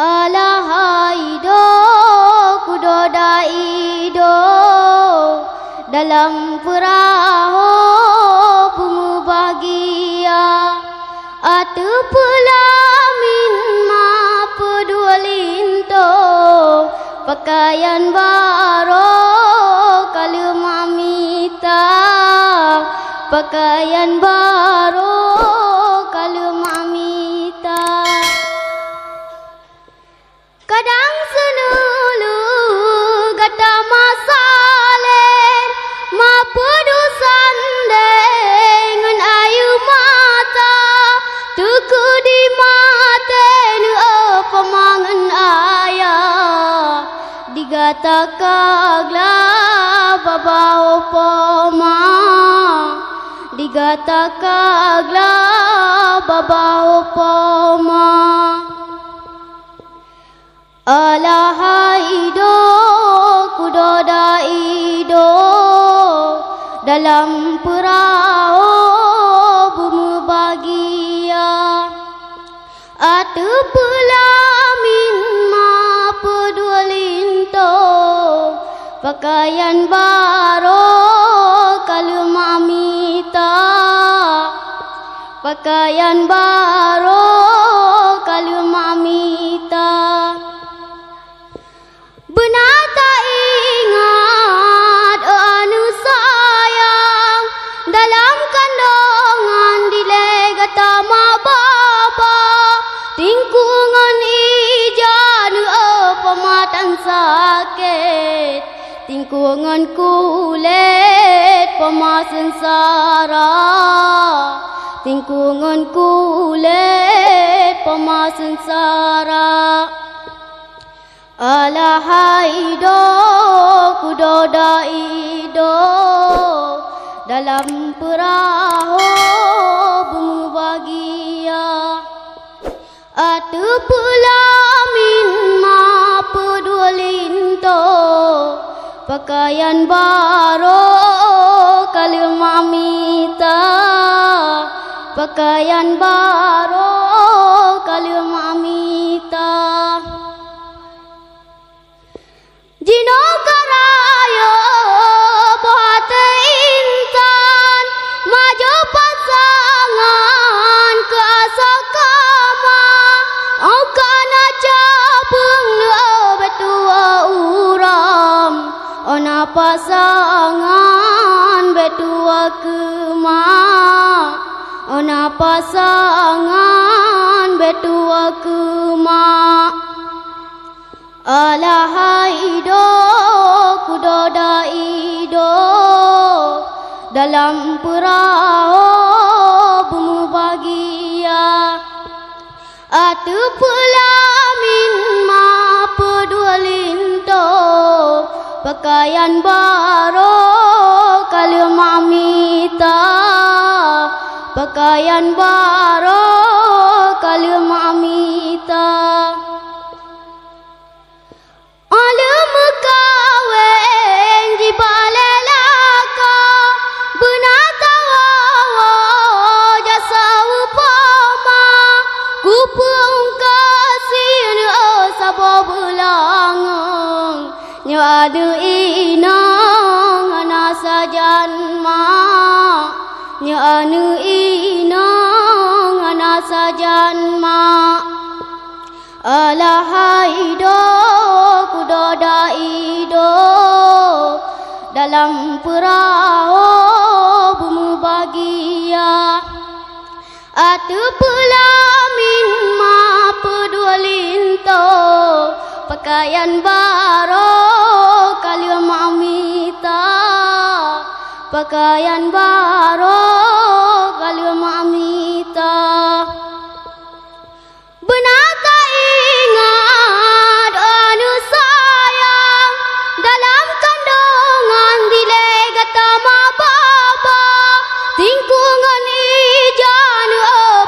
Alahaido kudodaido dalam perahu bunga bahagia atu pelamin ma pedualinto pakaian baru kalau mamita pakaian baru kalau mamita kadang senulu gata masalen ma pedusan dengan ayu mata tuku di mata nu pemangan ayah digata kagla babao poma digata kagla babao poma Alahaido kudodaido dalam perahu bunga bahagia atu pelamin ma pedualinto pakaian baru kalau mamita pakaian baru kalau mamita benar tak ingat anu sayang dalam kandungan dilegata ma baba tingkungan ijan pematan sakit tingkungan kulit pemasensara tingkungan kulit pemasensara Alahaido kudodaido dalam perahu bunga bahagia atu pelamin ma pedualinto pakaian baru kalau mamita pakaian baru kalau mamita Jino karaya buat intan maju pasangan ke asakama au kana cabung betua uram ona pasangan betua kema ona pasangan betua kema Alahaido kudodaido dalam perahu bunga bahagia atu pelamin ma pedualinto pakaian baru kalau mamita pakaian baru kalau mamita Alam kawin di balelaka benatawa jasa upama kupung kasih sabo bulangang nyadu inang anasa janma nyanu inang anasa janma Alahaido kudodaido dalam perahu bunga bahagia atu pelamin ma pedualinto pakaian baru kalau mamita pakaian baru kalau mamita benar tak ingat anu sayang dalam kandungan dilegata ma baba tingkungan ijan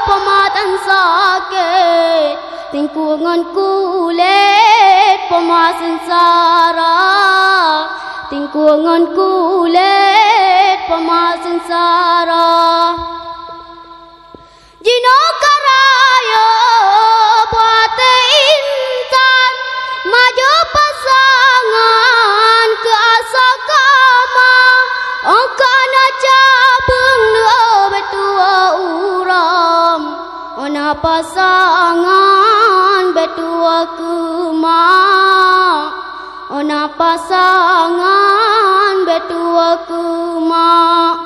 pematan sakit tingkungan kulit pemasensara tingkungan kulit pemasensara Jino karaya buat Ona pasangan betua kemak, ona pasangan betua kemak.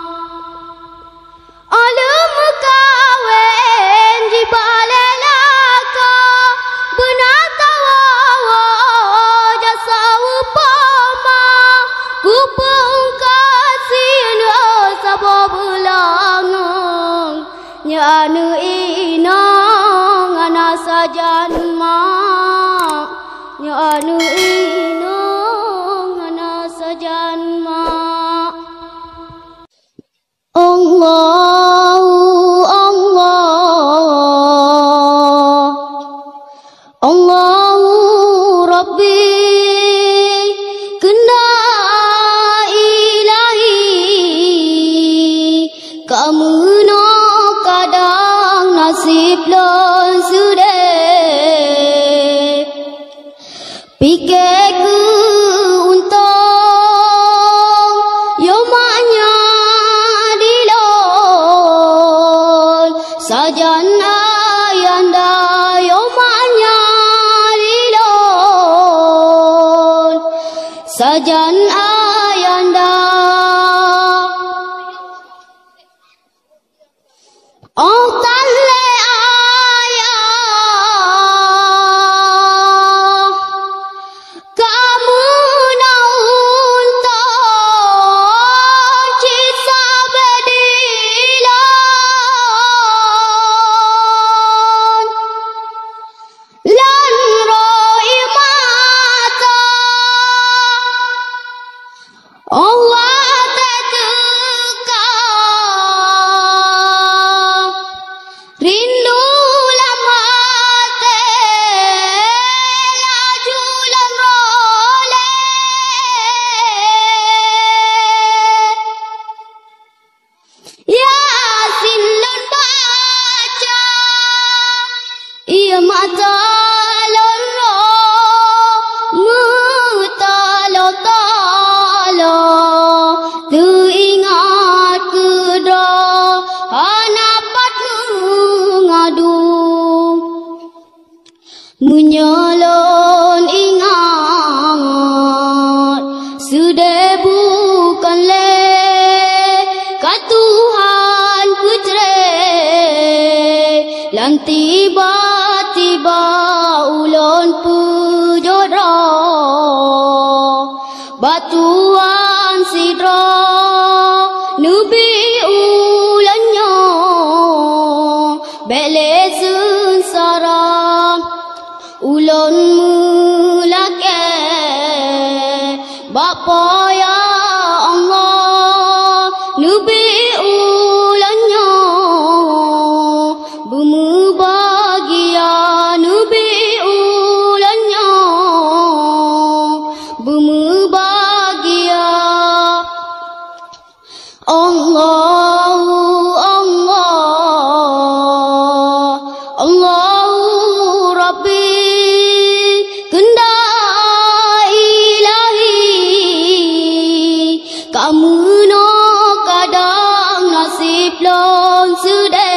Alum kawen di balelaka benatawa jasa upama kupung kasih sabo belangang nyanu inang ana sajanma nyanu inang ana sajanma. Allahu Allah Allahu Rabbi kena ilahi kamu no kadang nasib lon sudah pikir ku untung yomanya dilon sajan ayanda yomanya dilon sajan ayanda. Oh talle ayah kamu naun ton cisa bedilon lan roi mata Allah tetuka rindu lama laju lan role Yasin lan baca ia mata lan roh mutalo talo tu ingat kedra hanapat mengadu menyalon ingat sudah bukan le Tuhan putre lan tiba-tiba ulon pujora batuan sidra nubi ulannya bele sengsara ulon mulake bapa ya Allah nubi ulannya bumi bahagia nubi ulannya bumi bahagia. Allahu Allah Allahu Rabbi kenda ilahi kamu no kadang nasib lon sudah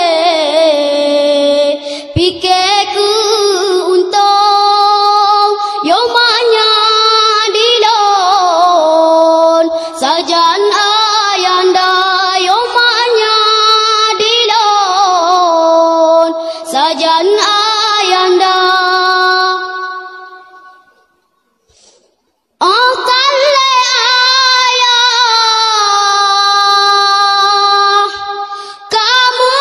pikir ku untung yomanya dilon sajan ayanda yomanya dilon sajan ayanda. Oh talle ayah kamu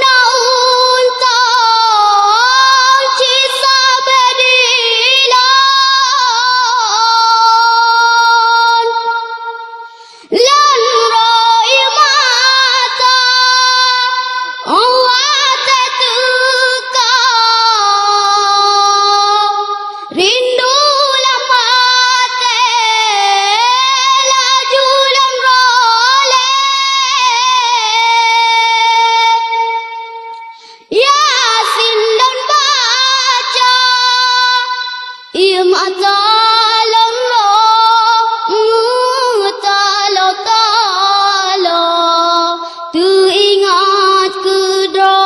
naun ton cisa bedilon lan roi mata Allah tetuka rindu lama laju lan role Yasin dan baca ia mata lan roh talo talo tu ingat kedra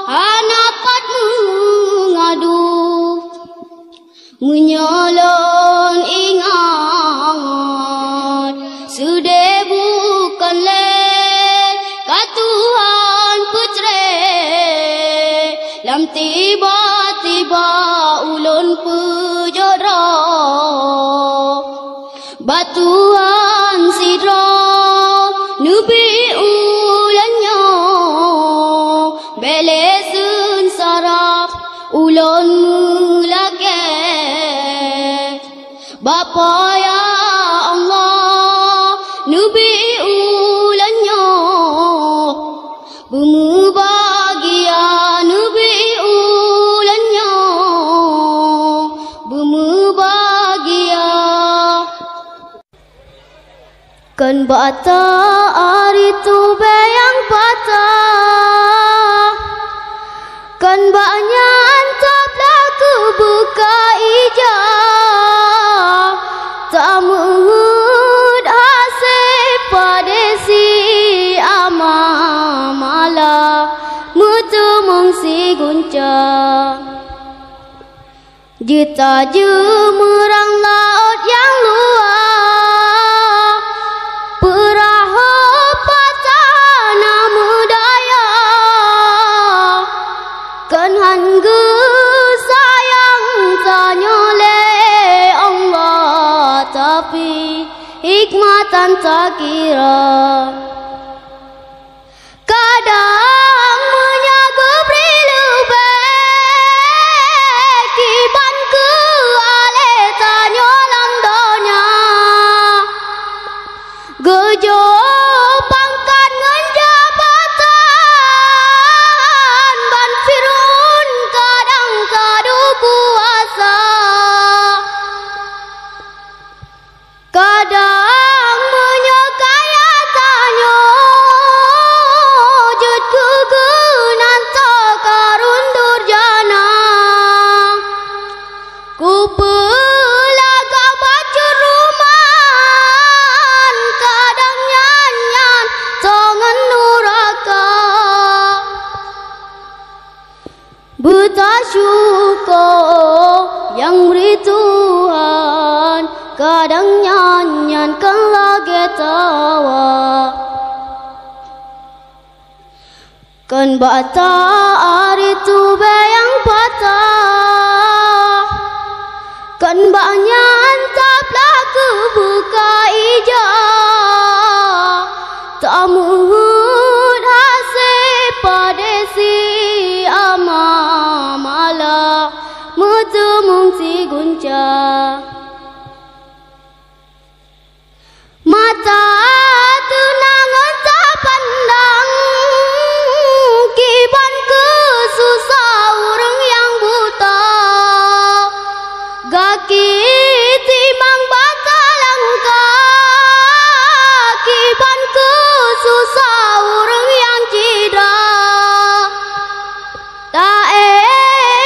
hanapat menyalon ingat sudah bukan leh Tuhan putre lam tiba-tiba ulun pujara batuan sidra nubi ulannya belesun sarap ulun mulake Bapa ya Allah nubi ulannya bumi bahagia nubi ulannya bumi bahagia kan bata hari tu bayang patah kan banyak antaplah ku buka ijah tak menghud hasib pada si amamala mutu mengsi gunca juta jemerang laut yang luar perahu patah namu daya kan hanggu sayang tanya le Allah tapi hikmatan tak kira kadang menyagu prilubek kiban ke ale tanya lamdonya gejo pangkat ngenjabatan ban firun kadang kadu kuasa kadang menyokaya tanya jut kegunan takarun durjana ku pelaga bacur ruman kadang nyanyan tangan nuraka buta syukur yang beri Tuhan kadang nyanyan kan lagi tawa kan bata hari tu bayang patah kan banyak antaplah ku buka ijah tak muhud hasib pada si amamala mutu mungsi gunca mata tunangan tak pandang kiban ke susah orang yang buta gaki timang bata langka kiban ke susah orang yang cedera tak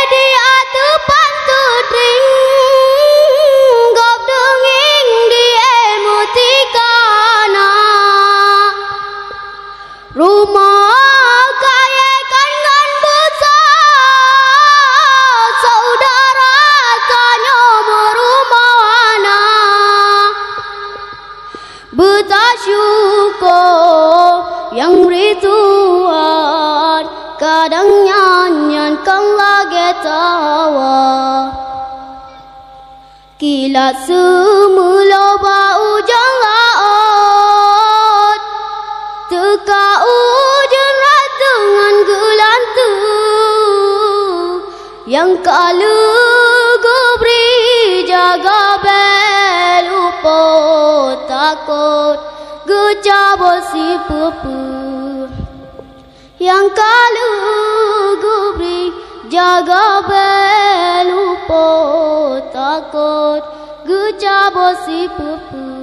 di atepan tudring gop denging di emutikana rumah kaya kan ngan besar saudara tanya merumahana buta syukur yang beri Tuhan kadang nyanyan kan lagi tawa kilat semula bau laut teka ujan rat dengan gelantu yang kalu gubri jaga belupo takut gecabot si pupu yang kalu gubri jaga belupo takut gecabot si pupu